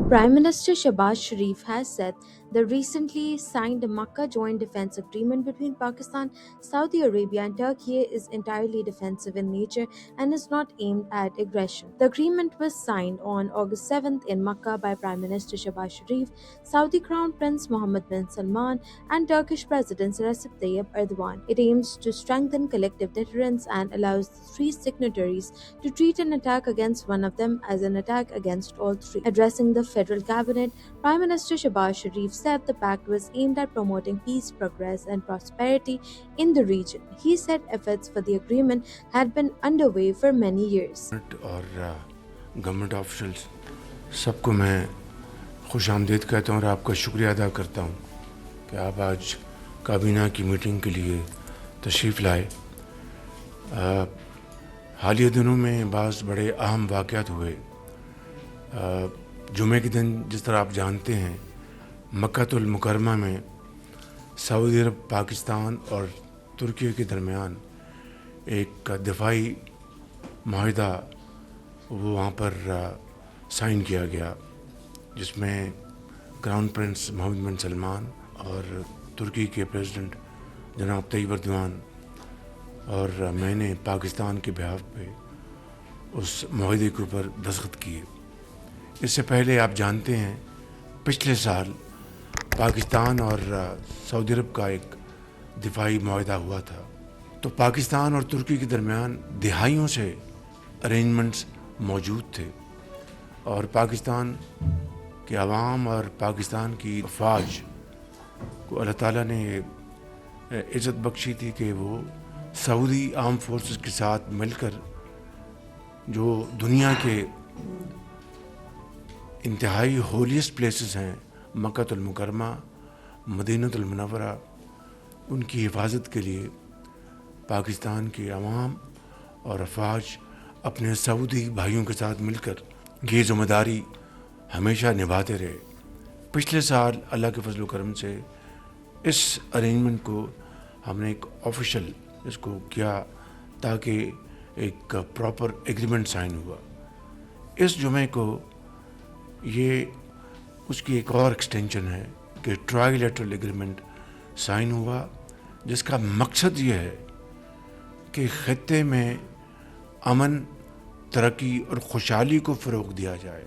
Prime Minister Shehbaz Sharif has said the recently signed Makkah Joint Defense Agreement between Pakistan, Saudi Arabia, and Turkey is entirely defensive in nature and is not aimed at aggression. The agreement was signed on August 7th in Makkah by Prime Minister Shehbaz Sharif, Saudi Crown Prince Mohammed bin Salman, and Turkish President Recep Tayyip Erdogan. It aims to strengthen collective deterrence and allows the three signatories to treat an attack against one of them as an attack against all three. Addressing the federal cabinet, Prime Minister Shehbaz Sharif said the pact was aimed at promoting peace, progress, and prosperity in the region. He said efforts for the agreement had been underway for many years. اور government officials سب کو میں خوش آمدید کہتا ہوں اور آپ کا شکریہ ادا کرتا ہوں کہ آپ آج کابینہ کی میٹنگ کے لیے تشریف لائے. حالیہ دنوں میں بعض بڑے اہم واقعات ہوئے. جمعے کے دن جس طرح آپ جانتے ہیں مکۃ المکرمہ میں سعودی عرب، پاکستان اور ترکی کے درمیان ایک دفاعی معاہدہ وہ وہاں پر سائن کیا گیا، جس میں کراؤن پرنس محمد بن سلمان اور ترکی کے پریزیڈنٹ جناب طیب اردوان اور میں نے پاکستان کے بہاف پہ اس معاہدے کے اوپر دستخط کیے. اس سے پہلے آپ جانتے ہیں پچھلے سال پاکستان اور سعودی عرب کا ایک دفاعی معاہدہ ہوا تھا. تو پاکستان اور ترکی کے درمیان دہائیوں سے ارینجمنٹس موجود تھے، اور پاکستان کے عوام اور پاکستان کی افواج کو اللہ تعالیٰ نے عزت بخشی تھی کہ وہ سعودی آرم فورسز کے ساتھ مل کر جو دنیا کے انتہائی ہولیسٹ پلیسز ہیں مکۃ المکرمہ، مدینہ المنورہ، ان کی حفاظت کے لیے پاکستان کے عوام اور افواج اپنے سعودی بھائیوں کے ساتھ مل کر یہ ذمہ داری ہمیشہ نبھاتے رہے. پچھلے سال اللہ کے فضل و کرم سے اس ارینجمنٹ کو ہم نے ایک آفیشل اس کو کیا تاکہ ایک پراپر ایگریمنٹ سائن ہوا. اس جمعے کو یہ اس کی ایک اور ایکسٹینشن ہے کہ ٹرائی لیٹرل ایگریمنٹ سائن ہوا، جس کا مقصد یہ ہے کہ خطے میں امن، ترقی اور خوشحالی کو فروغ دیا جائے.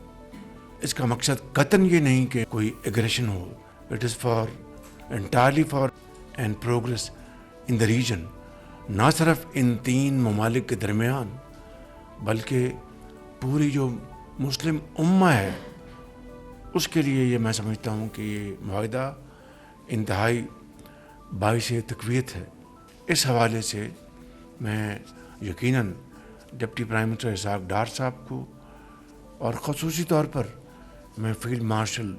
اس کا مقصد قطعاً یہ نہیں کہ کوئی ایگریشن ہو. It is entirely for and progress in the region, نہ صرف ان تین ممالک کے درمیان بلکہ پوری جو مسلم امہ ہے اس کے لیے. یہ میں سمجھتا ہوں کہ یہ معاہدہ انتہائی باعث تقویت ہے. اس حوالے سے میں یقیناً deputy prime minister Ishaq Dar صاحب کو اور خصوصی طور پر میں فیلڈ مارشل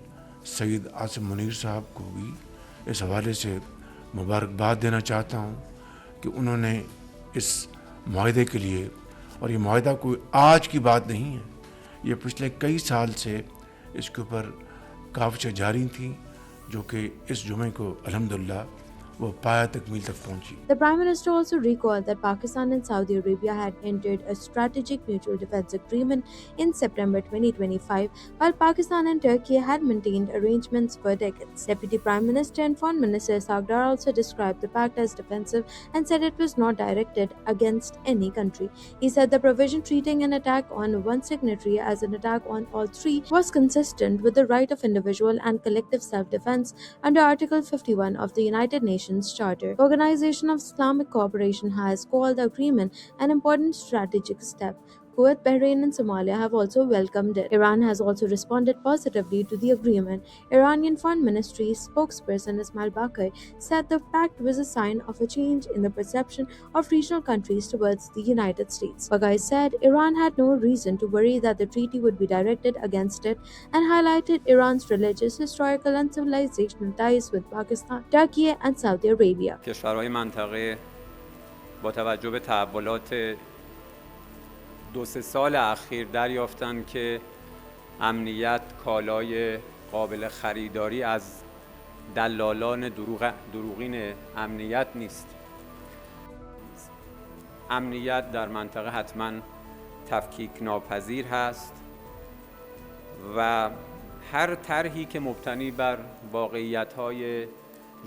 سید عاصم منیر صاحب کو بھی اس حوالے سے مبارکباد دینا چاہتا ہوں کہ انہوں نے اس معاہدے کے لیے، اور یہ معاہدہ کوئی آج کی بات نہیں ہے، یہ پچھلے کئی سال سے اس کے اوپر کاوشیں جاری تھیں، جو کہ اس جمعے کو الحمدللہ وہ پایا تکمیل تک پہنچی. The Prime Minister also recalled that Pakistan and Saudi Arabia had entered a strategic mutual defense agreement in September 2025, while Pakistan and Turkey had maintained arrangements for decades. Deputy Prime Minister and Foreign Minister Isaac Dar also described the pact as defensive and said it was not directed against any country. He said the provision treating an attack on one signatory as an attack on all three was consistent with the right of individual and collective self-defense under Article 51 of the United Nations Charter. The Organization of Islamic Cooperation has called the agreement an important strategic step. Kuwait, Bahrain, and Somalia have also welcomed it. Iran has also responded positively to the agreement. Iranian Foreign Ministry spokesperson Ismail Baqir said the pact was a sign of a change in the perception of regional countries towards the United States. Baqir said Iran had no reason to worry that the treaty would be directed against it and highlighted Iran's religious, historical, and civilizational ties with Pakistan, Turkey, and Saudi Arabia. کشورهای منطقه با توجه به تحولات دو سه سال اخیر دریافتند که امنیت کالای قابل خریداری از دلالان دروغین امنیت نیست. امنیت در منطقه حتما تفکیک ناپذیر هست و هر طرحی که مبتنی بر واقعیت‌های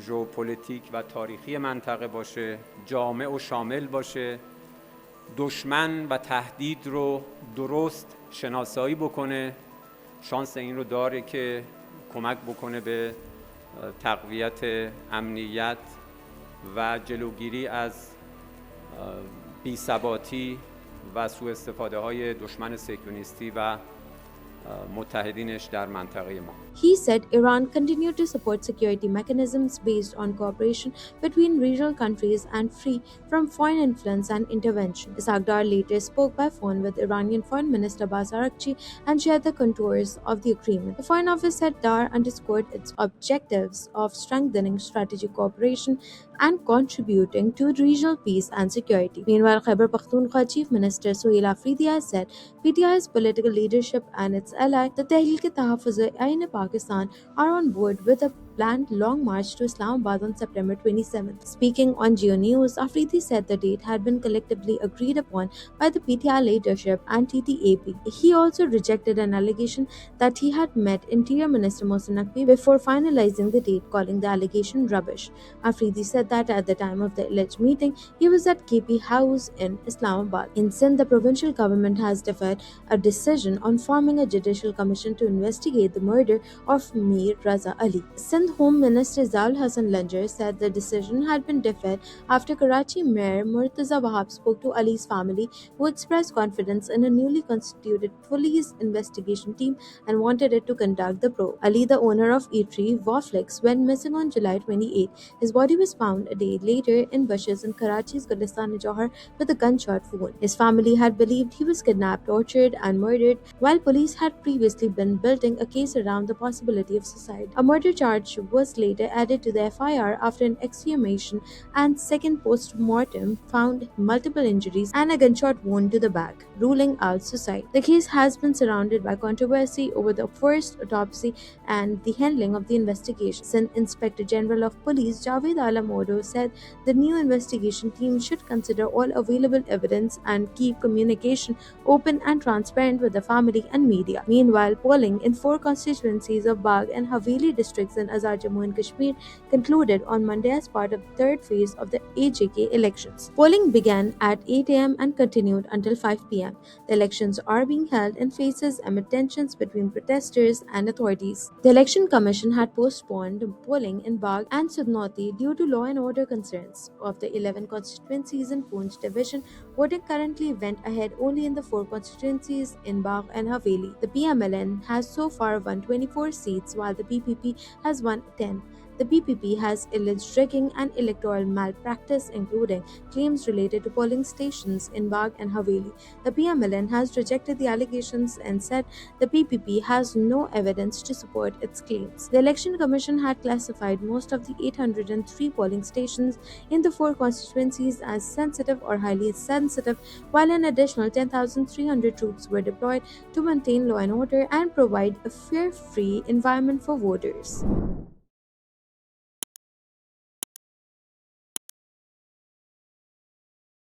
ژئوپلیتیک و تاریخی منطقه باشه، جامع و شامل باشه، دشمن و تهدید رو درست شناسایی بکنه، شانس این رو داره که کمک بکنه به تقویت امنیت و جلوگیری از بی‌ثباتی و سوء استفاده های دشمن صهیونیستی و متحدینش در منطقه ما. He said Iran continued to support security mechanisms based on cooperation between regional countries and free from foreign influence and intervention. Isagdar later spoke by phone with Iranian Foreign Minister Abbas Araghchi and shared the contours of the agreement. The Foreign Office said Dar underscored its objectives of strengthening strategic cooperation and contributing to regional peace and security. Meanwhile, Khyber Pakhtunkhwa Chief Minister Sohail Afridi has said PTI's political leadership and its ally, the Tehreek-e-Tahaffuz-e-Ain Pakistan, are on board with a planned long march to Islamabad on September 27th. Speaking on Geo News, Afridi said the date had been collectively agreed upon by the PTI leadership and TTAP. He also rejected an allegation that he had met Interior Minister Mohsin Naqvi before finalizing the date, calling the allegation rubbish. Afridi said that at the time of the alleged meeting, he was at KP House in Islamabad. In Sindh, the provincial government has deferred a decision on forming a judicial commission to investigate the murder of Mir Raza Ali. Sindh Home Minister Zaul Hassan Lanjar said the decision had been deferred after Karachi Mayor Murtaza Wahab spoke to Ali's family, who expressed confidence in a newly constituted police investigation team and wanted it to conduct the probe. Ali, the owner of eatery Waflix, went missing on July 28. His body was found a day later in bushes in Karachi's Gulistan-e-Johar with a gunshot wound. His family had believed he was kidnapped, tortured, and murdered, while police had previously been building a case around the possibility of suicide. A murder charge was later added to the FIR after an exhumation and second post-mortem found multiple injuries and a gunshot wound to the back, ruling out suicide. The case has been surrounded by controversy over the first autopsy and the handling of the investigation. Sindh Inspector General of Police Javed Alam Odo said the new investigation team should consider all available evidence and keep communication open and transparent with the family and media. Meanwhile, polling in 4 constituencies of Bagh and Haveli districts in Azad Jammu and Kashmir concluded on Monday as part of the third phase of the AJK elections. Polling began at 8 a.m. and continued until 5 p.m. The elections are being held in phases amid tensions between protesters and authorities. The Election Commission had postponed polling in Bagh and Sudnoti due to law and order concerns. Of the 11 constituencies in Poonch division, voting currently went ahead only in the 4 constituencies in Bagh and Haveli. The PMLN has so far won 24 seats while the PPP has won 10. The PPP has alleged rigging and electoral malpractice, including claims related to polling stations in Bagh and Haveli. The PMLN has rejected the allegations and said the PPP has no evidence to support its claims. The Election Commission had classified most of the 803 polling stations in the 4 constituencies as sensitive or highly sensitive, while an additional 10,300 troops were deployed to maintain law and order and provide a fear-free environment for voters.